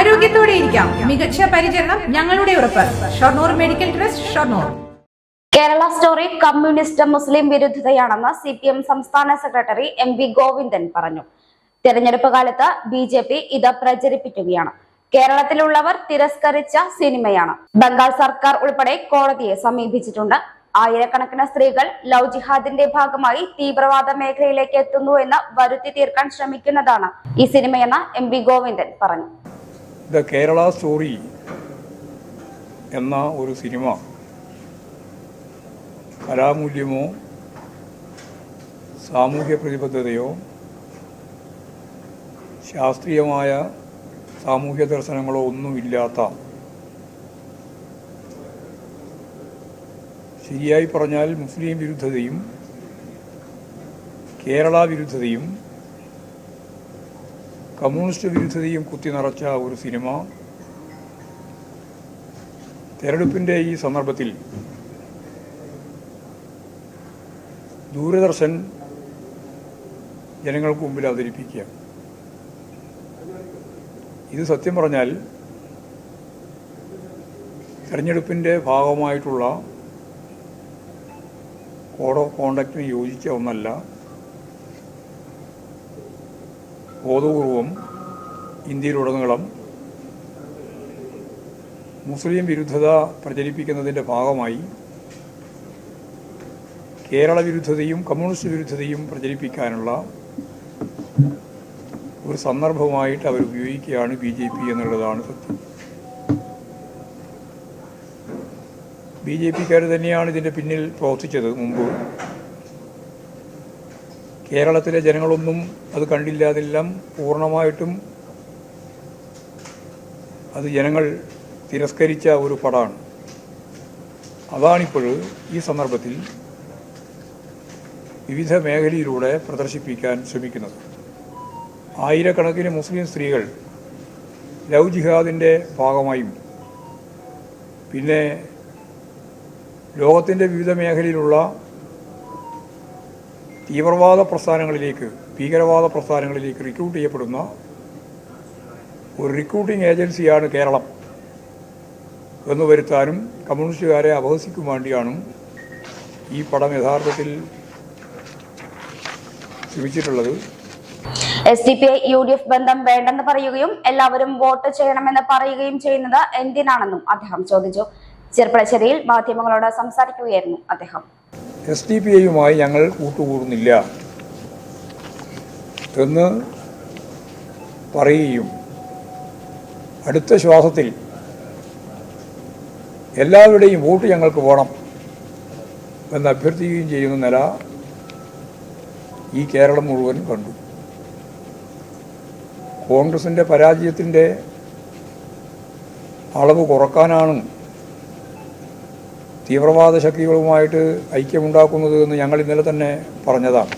ആരോഗ്യത്തോടെ ഇരിക്കാം. മികച്ച പരിചരണം ഞങ്ങളുടെ ഉറപ്പ്. Shoranur medical trust, Shoranur. Kerala story communist മുസ്ലിം വിരുദ്ധതയാണെന്ന് CPM സംസ്ഥാന സെക്രട്ടറി MV ഗോവിന്ദൻ പറഞ്ഞു. തെരഞ്ഞെടുപ്പ് കാലത്ത് BJP ഇത് പ്രചരിപ്പിക്കുകയാണ്. കേരളത്തിലുള്ളവർ തിരസ്കരിച്ച സിനിമയാണ്. ബംഗാൾ സർക്കാർ ഉൾപ്പെടെ കോടതിയെ സമീപിച്ചിട്ടുണ്ട്. ആയിരക്കണക്കിന് സ്ത്രീകൾ ലവ് ജിഹാദിന്റെ ഭാഗമായി തീവ്രവാദ മേഖലയിലേക്ക് എത്തുന്നു എന്ന് വരുത്തി തീർക്കാൻ ശ്രമിക്കുന്നതാണ് ഈ സിനിമയെന്ന് MV ഗോവിന്ദൻ പറഞ്ഞു. ദ കേരള സ്റ്റോറി എന്ന ഒരു സിനിമ കലാമൂല്യമോ സാമൂഹ്യ പ്രതിബദ്ധതയോ ശാസ്ത്രീയമായ സാമൂഹ്യ ദർശനങ്ങളോ ഒന്നുമില്ലാത്ത, ശരിയായി പറഞ്ഞാൽ മുസ്ലിം വിരുദ്ധതയും കേരള വിരുദ്ധതയും കമ്മ്യൂണിസ്റ്റ് വിരുദ്ധതയും കുത്തി നിറച്ച ഒരു സിനിമ തെരഞ്ഞെടുപ്പിൻ്റെ ഈ സന്ദർഭത്തിൽ ദൂരദർശൻ ജനങ്ങൾക്ക് മുമ്പിൽ അവതരിപ്പിക്കുക. ഇത് സത്യം പറഞ്ഞാൽ തെരഞ്ഞെടുപ്പിൻ്റെ ഭാഗമായിട്ടുള്ള കോഡ് ഓഫ് കോണ്ടക്റ്റിന് യോജിച്ച ഒന്നല്ല. ബോധപൂർവം ഇന്ത്യയിലുടനീളം മുസ്ലിം വിരുദ്ധത പ്രചരിപ്പിക്കുന്നതിൻ്റെ ഭാഗമായി കേരള വിരുദ്ധതയും കമ്മ്യൂണിസ്റ്റ് വിരുദ്ധതയും പ്രചരിപ്പിക്കാനുള്ള ഒരു സന്ദർഭമായിട്ട് അവർ ഉപയോഗിക്കുകയാണ് BJP എന്നുള്ളതാണ് സത്യം. BJPക്കാർ തന്നെയാണ് ഇതിൻ്റെ പിന്നിൽ പ്രവർത്തിച്ചത്. മുമ്പ് കേരളത്തിലെ ജനങ്ങളൊന്നും അത് കണ്ടില്ല. അതെല്ലാം പൂർണ്ണമായിട്ടും അത് ജനങ്ങൾ തിരസ്കരിച്ച ഒരു പടമാണ്. അതാണിപ്പോൾ ഈ സന്ദർഭത്തിൽ വിവിധ മേഖലയിലൂടെ പ്രദർശിപ്പിക്കാൻ ശ്രമിക്കുന്നത്. ആയിരക്കണക്കിന് മുസ്ലിം സ്ത്രീകൾ ലവ് ജിഹാദിൻ്റെ ഭാഗമായും പിന്നെ ലോകത്തിൻ്റെ വിവിധ മേഖലയിലുള്ള തീവ്രവാദ പ്രസ്ഥാനങ്ങളിലേക്ക്, ഭീകരവാദ പ്രസ്ഥാനങ്ങളിലേക്ക് റിക്രൂട്ട് ചെയ്യപ്പെടുന്ന ഒരു റിക്രൂട്ടിംഗ് ഏജൻസിയാണ് കേരളം എന്ന് വരുത്താനും കമ്മ്യൂണിസ്റ്റുകാരെ അപഹസിക്കും വേണ്ടിയാണ് ഈ പടം യഥാർത്ഥത്തിൽ ശ്രമിച്ചിട്ടുള്ളത്. SDPI UDF ബന്ധം വേണ്ടെന്ന് പറയുകയും എല്ലാവരും വോട്ട് ചെയ്യണമെന്ന് പറയുകയും ചെയ്യുന്നത് എന്തിനാണെന്നും അദ്ദേഹം ചോദിച്ചു. ചെർപ്പളശ്ശേരിയിൽ മാധ്യമങ്ങളോട് സംസാരിക്കുകയായിരുന്നു അദ്ദേഹം. SDPIയുമായി ഞങ്ങൾ കൂട്ടുകൂടുന്നില്ല എന്ന് പറയുകയും അടുത്ത ശ്വാസത്തിൽ എല്ലാവരുടെയും വോട്ട് ഞങ്ങൾക്ക് വേണം എന്ന് അഭ്യർത്ഥിക്കുകയും ചെയ്യുന്ന നില ഈ കേരളം മുഴുവൻ കണ്ടു. കോൺഗ്രസിൻ്റെ പരാജയത്തിൻ്റെ അളവ് കുറക്കാനാണ് തീവ്രവാദ ശക്തികളുമായിട്ട് ഐക്യമുണ്ടാക്കുന്നത് എന്ന് ഞങ്ങൾ ഇന്നലെ തന്നെ പറഞ്ഞതാണ്.